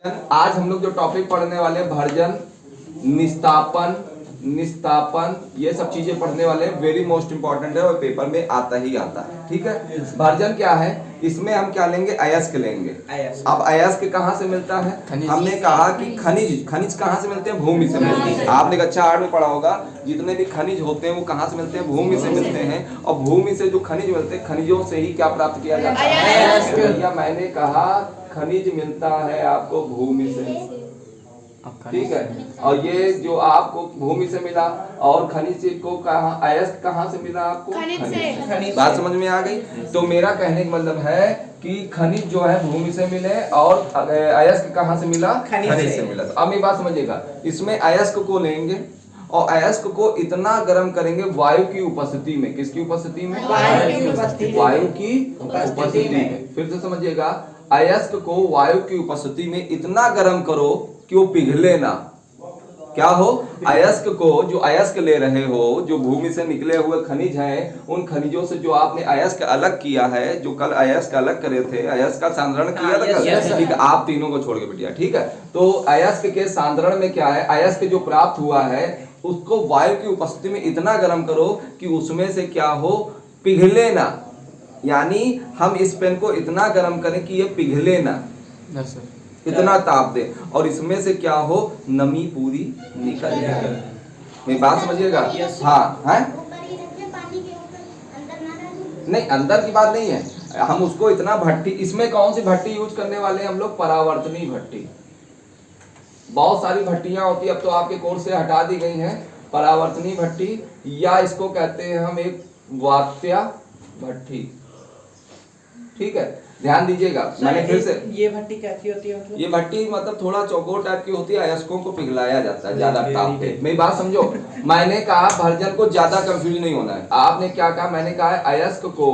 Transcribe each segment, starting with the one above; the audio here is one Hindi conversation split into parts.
आज हम लोग जो टॉपिक पढ़ने वाले हैं भर्जन, निस्तापन, निस्तापन, ये सब चीजें पढ़ने वाले हैं। वेरी मोस्ट इंपॉर्टेंट है और पेपर में आता ही आता है। ठीक है, भर्जन क्या है? इसमें हम क्या लेंगे? अयस्क लेंगे। अब अयस्क कहाँ से मिलता है? हमने कहा कि खनिज, खनिज कहाँ से मिलते हैं? भूमि से मिलते हैं। आपने कक्षा 8 में पढ़ा होगा, जितने भी खनिज होते हैं वो कहाँ से मिलते हैं? भूमि से मिलते हैं। और भूमि से जो खनिज मिलते हैं, खनिजों से ही क्या प्राप्त किया जाता है? भैया मैंने कहा खनिज मिलता है आपको भूमि से। ठीक है, और ये जो आपको भूमि से मिला और खनिज को कहाँ, अयस्क कहाँ से मिला आपको? खनिज से। बात समझ में आ गई? तो मेरा कहने का मतलब है कि खनिज जो है भूमि से मिले और अयस्क कहाँ से मिला? खनिज से मिला। तो अब ये बात समझिएगा, इसमें अयस्क को लेंगे और अयस्क को इतना गर्म करेंगे वायु की उपस्थिति में। किसकी उपस्थिति में? वायु की उपस्थिति में। फिर से समझिएगा, अयस्क को वायु की उपस्थिति में इतना गर्म करो कि वो पिघले ना। क्या हो? अयस्क को, जो अयस्क ले रहे हो, जो भूमि से निकले हुए खनिज हैं, उन खनिजों से जो आपने अयस्क अलग किया है, जो कल अयस्क अलग करे थे, अयस्क का सांद्रण किया था कल। ठीक है, आप तीनों को छोड़ के बिटिया। ठीक है, तो अयस्क के सांद्रण में क्या है? अयस्क जो प्राप्त हुआ है उसको वायु की उपस्थिति में इतना गर्म करो कि उसमें से क्या हो? पिघले ना। यानी हम इस पेन को इतना गर्म करें कि ये पिघले ना, इतना ताप दे और इसमें से क्या हो? नमी पूरी निकल जाए। मेरी बात समझिएगा? हाँ है नहीं, अंदर की बात नहीं है। हम उसको इतना भट्टी, इसमें कौन सी भट्टी यूज करने वाले हैं हम लोग? परावर्तनी भट्टी। बहुत सारी भट्टियां होती है, अब तो आपके कोर्स से हटा दी गई हैं। परावर्तनी भट्टी, या इसको कहते हैं हम एक वात्या भट्टी। ठीक है, ध्यान दीजिएगा। मैंने फिर से, ये भट्टी कैसी होती है? मतलब ये भट्टी मतलब थोड़ा चौकोर टाइप की होती है, अयस्कों को पिघलाया जाता है ज्यादा ताप पे। मेरी बात समझो, मैंने कहा भर्जन को ज्यादा कंफ्यूज नहीं होना है। आपने क्या कहा? मैंने कहा अयस्क को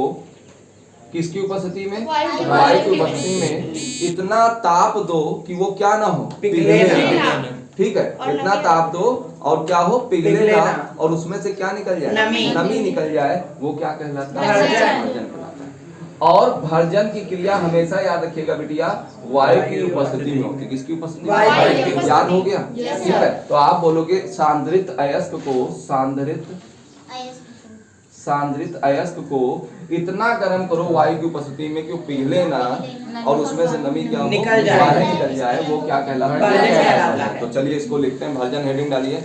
किसकी उपस्थिति में? वायु की उपस्थिति में इतना ताप दो कि वो क्या ना हो? पिघले ना। ठीक है, इतना ताप दो और क्या हो? पिघले ना, और उसमें से क्या निकल जाए? नमी निकल जाए। वो क्या कहलाता है? भर्जन कहलाता है। और भर्जन की क्रिया हमेशा याद रखिएगा बिटिया, वायु की उपस्थिति में होती है। किसकी उपस्थिति में? वायु की। याद हो गया? ठीक है, तो आप बोलोगे सांद्रित अयस्क को, सांद्रित अयस्क को इतना गर्म करो वायु की उपस्थिति में कि वो पिघले ना और उसमें से नमी क्या हो? निकल जाए। वो क्या कहलाता है? तो चलिए इसको लिखते हैं। भर्जन हेडिंग डालिए,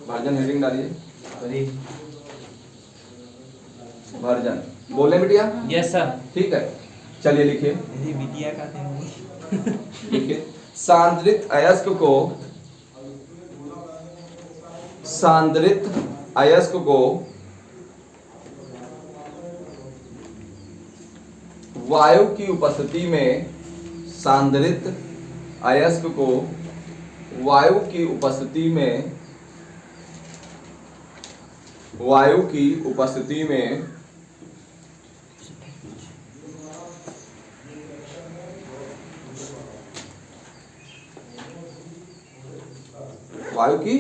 भर्जन हेडिंग डालिए। भर्जन बोले बिटिया? Yes sir. ठीक है, चलिए लिखिए। बिटिया का लिखिए, सांद्रित अयस्क को, सांद्रित अयस्क को वायु की उपस्थिति में, सांद्रित अयस्क को वायु की उपस्थिति में, वायु की उपस्थिति में वायु की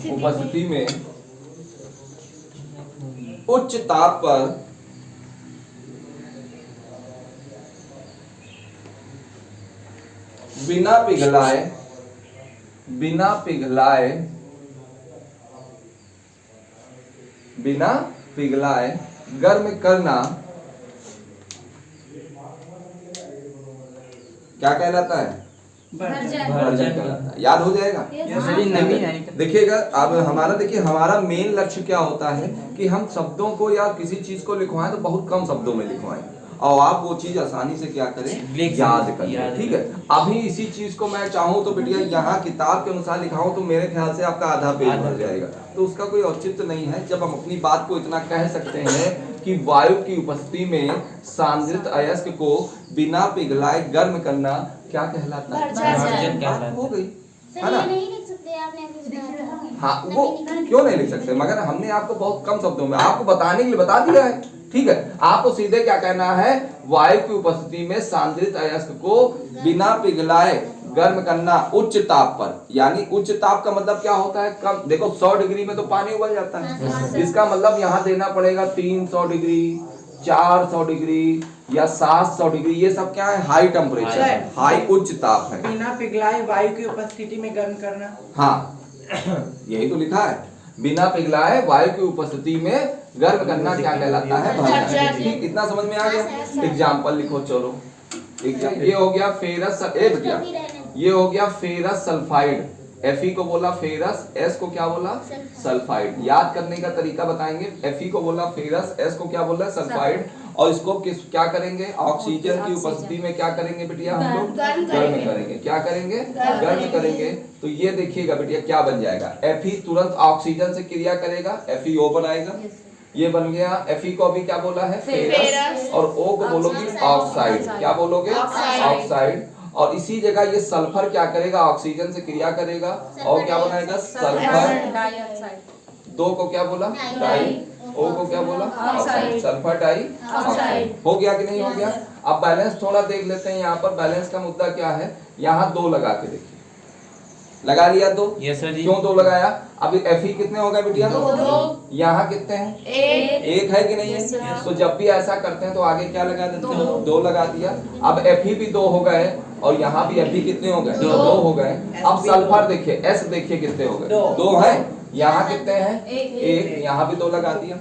उपस्थिति में उच्च ताप पर बिना पिघलाए, बिना पिघलाए, बिना पिघलाए गर्म करना क्या कहलाता है? भर्जन कहलाता है। याद हो जाएगा? देखिएगा, अब हमारा, देखिए हमारा मेन लक्ष्य क्या होता है कि हम शब्दों को या किसी चीज को लिखवाएं तो बहुत कम शब्दों में लिखवाएं और आप वो चीज आसानी से क्या करें? याद करें। ठीक है, अभी इसी चीज को मैं चाहूँ तो बिटिया यहाँ किताब के अनुसार लिखाऊं तो मेरे ख्याल से आपका आधा पेज भर जाएगा, तो उसका कोई औचित्य नहीं है। जब हम अपनी बात को इतना कह सकते हैं कि वायु की उपस्थिति में सांद्रित अयस्क को बिना पिघलाए गर्म करना क्या कहलाता है? भर्जन कहलाता हो गई, है ना? नहीं लिख सकते आपने अभी बताया था। हाँ, वो क्यों नहीं लिख सकते? मगर हमने आपको बहुत कम शब्दों में आपको बताने के लिए बता दिया है। ठीक है, आपको सीधे क्या कहना है? वायु की उपस्थिति में सांद्रित अयस्क को बिना पिघलाए गर्म करना उच्च ताप पर। यानी उच्च ताप का मतलब क्या होता है? कम। देखो 100 डिग्री में तो पानी उबल जाता है, इसका मतलब यहाँ देना पड़ेगा 300 डिग्री, 400 डिग्री या 700 डिग्री, ये सब क्या है? हाई टेम्परेचर है, हाई उच्च ताप है। बिना पिघलाए वायु की उपस्थिति में गर्म करना। हाँ यही तो लिखा है, बिना पिघलाए वायु की उपस्थिति में गर्म करना क्या कहलाता है? भर्जन। ठीक, इतना समझ में आ गया? एग्जाम्पल लिखो चलो। ये हो गया फेरस, ये हो गया फेरस सल्फाइड। Fe को बोला फेरस, S को क्या बोला? सल्फाइड। याद करने का तरीका बताएंगे। Fe को बोला फेरस, S को क्या बोला? सल्फाइड। और इसको क्या करेंगे? ऑक्सीजन की उपस्थिति में क्या करेंगे बिटिया? हम लोग गर्म करेंगे। क्या करेंगे? गर्म करेंगे। तो ये देखिएगा बिटिया क्या बन जाएगा? Fe तुरंत ऑक्सीजन से क्रिया करेगा, FeO बनाएगा। ये बन गया। Fe को अभी क्या बोला है? फेरस। और O को बोलोगे ऑक्साइड। क्या बोलोगे? ऑक्साइड। और इसी जगह ये सल्फर क्या करेगा? ऑक्सीजन से क्रिया करेगा और क्या बनाएगा? Sulphur dioxide. दो को क्या बोला? डाई। ओ को क्या बोला? ऑक्साइड। Sulphur di oxide. हो गया कि नहीं हो गया? अब बैलेंस थोड़ा देख लेते हैं। यहाँ पर बैलेंस का मुद्दा क्या है? यहाँ 2 लगा के देखिए। लगा लिया 2? यस सर जी। क्यों 2 लगाया? अभी Fe कितने हो गए बिटिया? 2। यहाँ कितने हैं? 1 है कि नहीं है? तो जब भी ऐसा करते हैं तो आगे क्या लगा देते हैं? 2 लगा दिया। अब Fe भी 2 हो गए और यहाँ भी Fe कितने हो गए? 2 हो गए। अब सल्फर देखिए, S देखिए कितने हो गए? 2 है। यहाँ कितने हैं? 1। यहाँ भी 2 लगा दिया।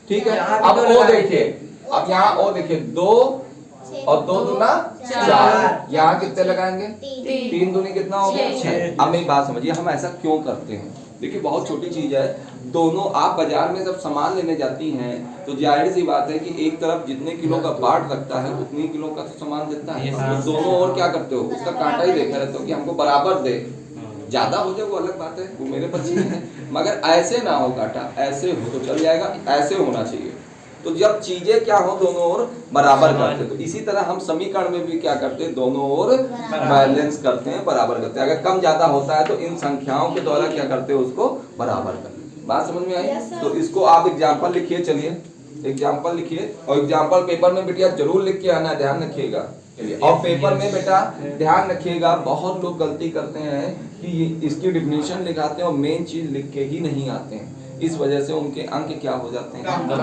ठीक है। अब O देखिए, अब यहाँ O देखिए 2 और 2 दूना 4। यहाँ कितने लगाएंगे? 3 दूनी कितना हो गया? 6। अब मेरी बात समझिए, हम ऐसा क्यों करते हैं? देखिए बहुत छोटी चीज है। दोनों आप बाजार में जब सामान लेने जाती हैं तो जाहिर सी बात है कि एक तरफ जितने किलो का पार्ट लगता है उतनी किलो का तो सामान देता है। तो दोनों और क्या करते हो? उसका कांटा ही देखा रहते हो कि हमको बराबर दे। ज्यादा हो जाए वो अलग बात है, वो मेरे पक्ष में है, मगर ऐसे ना हो कांटा, ऐसे हो तो चल जाएगा, ऐसे होना चाहिए। तो जब चीजें क्या हो दोनों ओर बराबर करते हैं। तो इसी तरह हम समीकरण में भी क्या करते हैं? दोनों ओर बैलेंस करते हैं, बराबर करते हैं। अगर कम ज्यादा होता है तो इन संख्याओं के द्वारा क्या करते हैं? उसको बराबर करते हैं। बात समझ में आई? तो इसको आप एग्जाम्पल लिखिए। चलिए एग्जाम्पल लिखिए और एग्जाम्पल पेपर में बेटिया जरूर लिख के आना, ध्यान रखिएगा। और पेपर में बेटा ध्यान रखिएगा, बहुत लोग गलती करते हैं कि इसकी डिफिनेशन लिखाते हैं और मेन चीज लिख के ही नहीं आते हैं। इस वजह से उनके अंक क्या हो जाते हैं? कम हो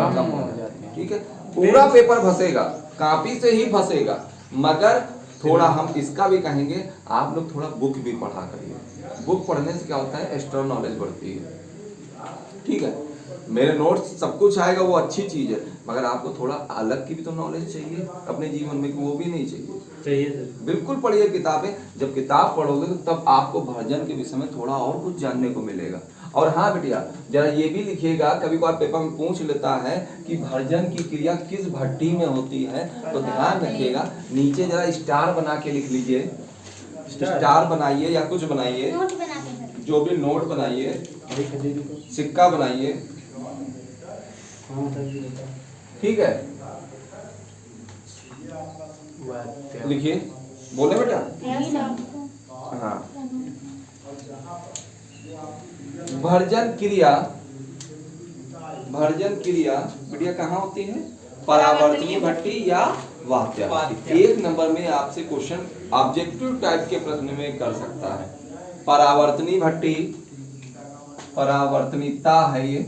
जाते हैं। ठीक है, पूरा पेपर फंसेगा, कॉपी से ही फंसेगा, मगर थोड़ा हम इसका भी कहेंगे, आप लोग थोड़ा बुक भी पढ़ा करिए। बुक पढ़ने से क्या होता है? एक्स्ट्रा नॉलेज बढ़ती है। ठीक है, मेरे नोट्स सब कुछ आएगा, वो अच्छी चीज है, मगर आपको थोड़ा अलग की भी तो नॉलेज चाहिए अपने जीवन में, वो भी नहीं चाहिए सर। बिल्कुल पढ़िए किताबें। जब किताब पढ़ोगे तो तब आपको भर्जन के विषय में थोड़ा और कुछ जानने को मिलेगा। और हाँ बेटिया जरा ये भी लिखिएगा, कभी कभार पेपर में पूछ लेता है कि भर्जन की क्रिया किस भट्टी में होती है, तो ध्यान रखिएगा नीचे जरा स्टार बना के लिख लीजिए। स्टार बनाइए या कुछ बनाइए, जो भी नोट बनाइए, सिक्का बनाइए। ठीक है, लिखिए, बोले बेटा। हाँ, भर्जन क्रिया बेटिया कहाँ होती है? परावर्तनीय भट्टी या वात्या। 1 नंबर में आपसे क्वेश्चन ऑब्जेक्टिव टाइप के प्रश्न में कर सकता है। परावर्तनीय भट्टी, परावर्तनीयता है, ये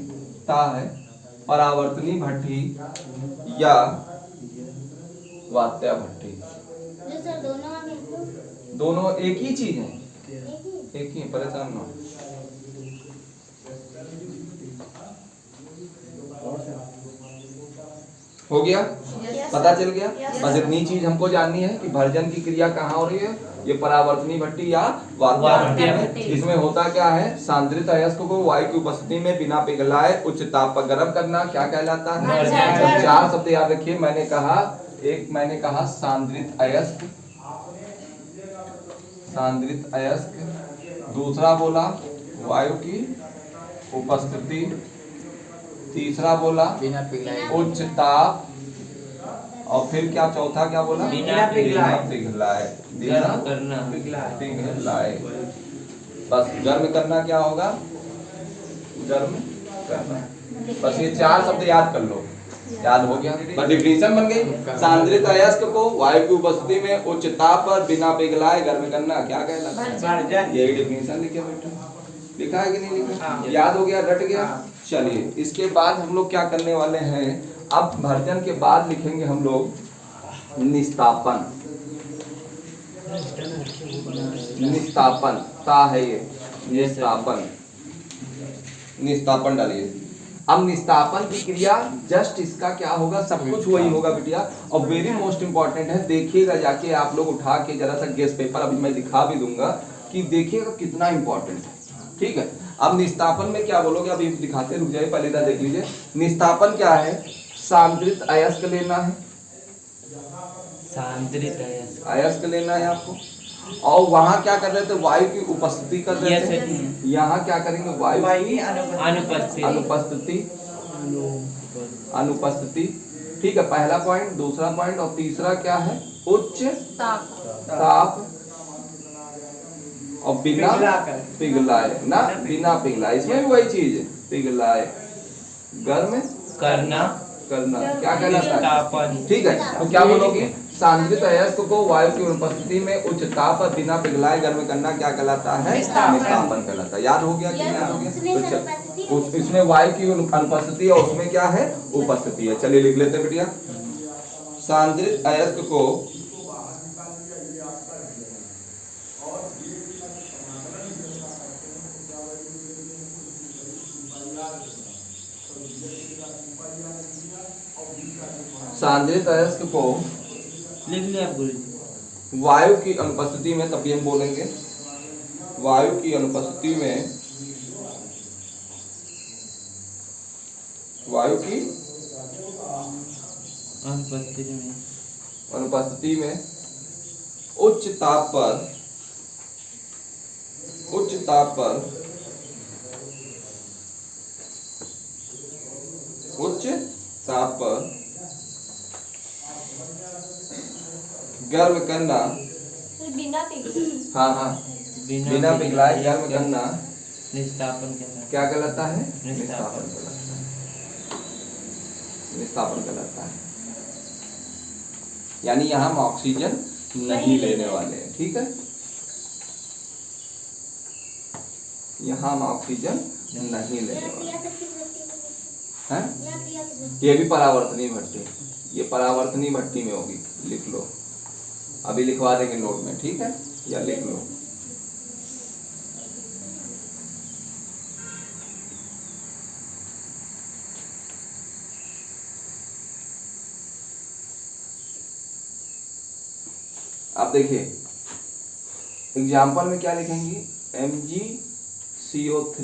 ता है, परावर्तनीय भट्टी या वात्या भट्टी। दोनों एक ही चीज है, एक ही, परेशान ना। हो गया? पता चल गया? बस इतनी चीज हमको जाननी है कि भर्जन की क्रिया कहाँ हो रही है। ये परावर्तनीय भट्टी या वात्या भट्टी में। इसमें होता क्या है? सांद्रित अयस्क को वायु की उपस्थिति में बिना पिघलाए उच्च ताप पर गर्म करना क्या कहलाता है? तो 4 शब्द याद रखिए। मैंने कहा सांद्रित अयस्क, सांद्रित अयस्क। दूसरा बोला वायु की उपस्थिति। तीसरा बोला बिना पिघलाए उच्च ताप। और फिर क्या चौथा क्या बोला? बिना पिघलाए पिघलाए। बस गर्म करना क्या होगा? गर्म करना। बस ये 4 शब्द याद कर लो। याद हो गया? बस डिफिनेशन बन गई। सांद्रित अयस्क को वायु की उपस्थिति में उच्च ताप पर बिना पिघलाए गर्म करना क्या कहलाता है? ये डिफिनेशन लिखे बेटा। लिखा है कि नहीं लिखा? याद हो गया? रट गया? चलिए इसके बाद हम लोग क्या करने वाले हैं? अब भर्जन के बाद लिखेंगे हम लोग निस्तापन। निस्तापन ता है ये, निस्तापन, निस्तापन डालिए। अब निस्तापन की क्रिया जस्ट इसका क्या होगा, सब कुछ वही होगा बिटिया। और वेरी मोस्ट इंपॉर्टेंट है, देखिएगा जाके आप लोग उठा के जरा सा गेस्ट पेपर, अभी मैं दिखा भी दूंगा कि देखिएगा कितना इंपॉर्टेंट है, ठीक है। अब निस्तापन में क्या बोलोगे, अभी दिखाते, रुक जाइए, पहले इधर देख लीजिए। निस्तापन क्या है, सांद्रित अयस्क लेना है, सांद्रित अयस्क, अयस्क लेना है आपको। और वहां क्या कर रहे थे, वायु की उपस्थिति कर रहे थे। यहाँ क्या करेंगे, वायु अनुपस्थिति, अनुपस्थिति, अनुपस्थिति, ठीक है, पहला पॉइंट। दूसरा पॉइंट और तीसरा क्या है, उच्च ताप और बिना पिघलाए ना, बिना पिघलाए, इसमें भी वही चीज है, पिघलाए, गर्म करना, करना, क्या कहलाता है, निस्तापन। ठीक है। तो क्या बोलोगे, सांद्रित अयस्क को वायु की अनुपस्थिति में उच्च ताप पर बिना पिघलाए गर्म करना क्या कहलाता है, निस्तापन कहलाता है। याद हो गया कि नहीं याद हो गया, तो इसमें वायु की अनुपस्थिति और उसमें क्या है, उपस्थिति है। चलिए लिख लेते हैं बिटिया, सांद्रित अयस्क को सांद्रित अयस्क को लिख लिया गुरुजी। वायु की अनुपस्थिति में, तभी हम बोलेंगे वायु की अनुपस्थिति में, वायु की अनुपस्थिति में उच्च ताप पर, उच्च ताप पर, उच्च ताप पर गर्म करना, बिना पिघलाए, हाँ हाँ, बिना पिघलाए गर्म करना निस्तापन कहलाता क्या कहलाता है, निस्तापन। निस्तापन कहलाता है, निस्तापन कहलाता है। यानी यहाँ हम ऑक्सीजन नहीं लेने वाले हैं, ठीक है, यहाँ हम ऑक्सीजन नहीं लेने वाले हैं। ये भी परावर्तनीय भट्टी, ये परावर्तनीय भट्टी में होगी, लिख लो, अभी लिखवा देंगे नोट में, ठीक है, या लिख लो। आप देखिए एग्जाम्पल में क्या लिखेंगी, MgCO3,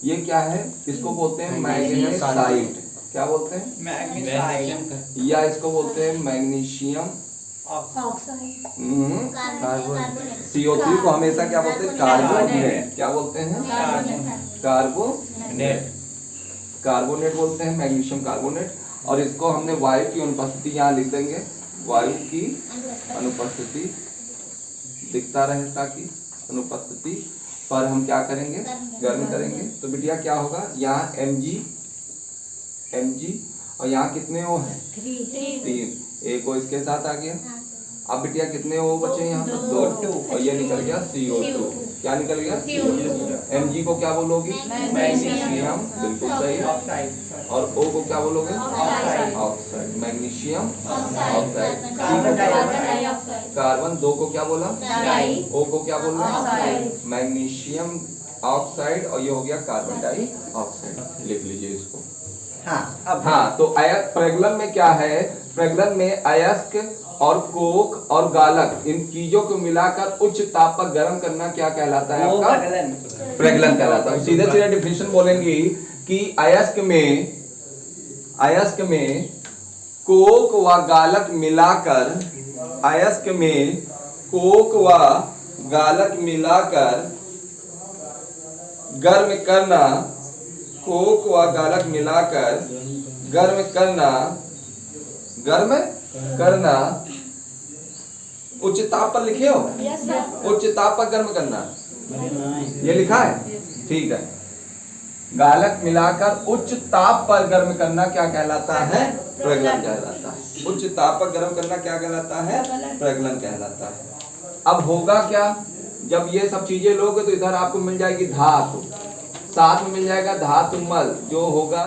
ये क्या है, इसको बोलते हैं मैग्नेसाइट, क्या बोलते हैं, मैग्नीशियम, या इसको बोलते हैं मैग्नीशियम CO3 को हमेशा क्या बोलते हैं, कार्बोनेट, क्या बोलते हैं, कार्बोनेट, कार्बोनेट बोलते हैं, मैग्नीशियम कार्बोनेट। और इसको हमने वायु की अनुपस्थिति यहाँ लिख देंगे, वायु की अनुपस्थिति दिखता रहे ताकि अनुपस्थिति पर हम क्या करेंगे, गर्म करेंगे। तो बिटिया क्या होगा, यहाँ Mg और यहाँ कितने O है, 3, एक O इसके साथ आ गया। अब बिटिया कितने O बचे यहाँ पर, 2, और ये निकल गया CO2, क्या निकल गया, Mg को क्या बोलोगी, मैग्नीशियम, बिल्कुल सही, और O को क्या बोलोगे, ऑक्साइड, मैग्नीशियम ऑक्साइड। कार्बन 2 को क्या बोला, O को क्या बोला, मैग्नीशियम ऑक्साइड, और ये हो गया कार्बन डाई ऑक्साइड, लिख लीजिए इसको। हाँ, तो प्रज्वलन में क्या है, प्रज्वलन में अयस्क और कोक और गालक, इन चीजों को मिलाकर उच्च ताप पर गर्म करना क्या कहलाता है, आपका प्रज्वलन कहलाता है। सीधे सीधे डिफिनेशन बोलेंगे कि अयस्क में कोक व गालक मिलाकर, अयस्क में कोक व गालक मिलाकर गर्म करना, कोक व गालक मिलाकर गर्म करना, गर्म करना, उच्च ताप पर लिखे हो, उच्च ताप पर गर्म करना, ये लिखा है, ठीक है। गालक मिलाकर उच्च ताप पर गर्म करना क्या कहलाता है, प्रज्वलन कहलाता है। उच्च ताप पर गर्म करना क्या कहलाता है, प्रज्वलन कहलाता है। अब होगा क्या, जब ये सब चीजें लोगे तो इधर आपको मिल जाएगी धातु, साथ में मिल जाएगा धातु मल, जो होगा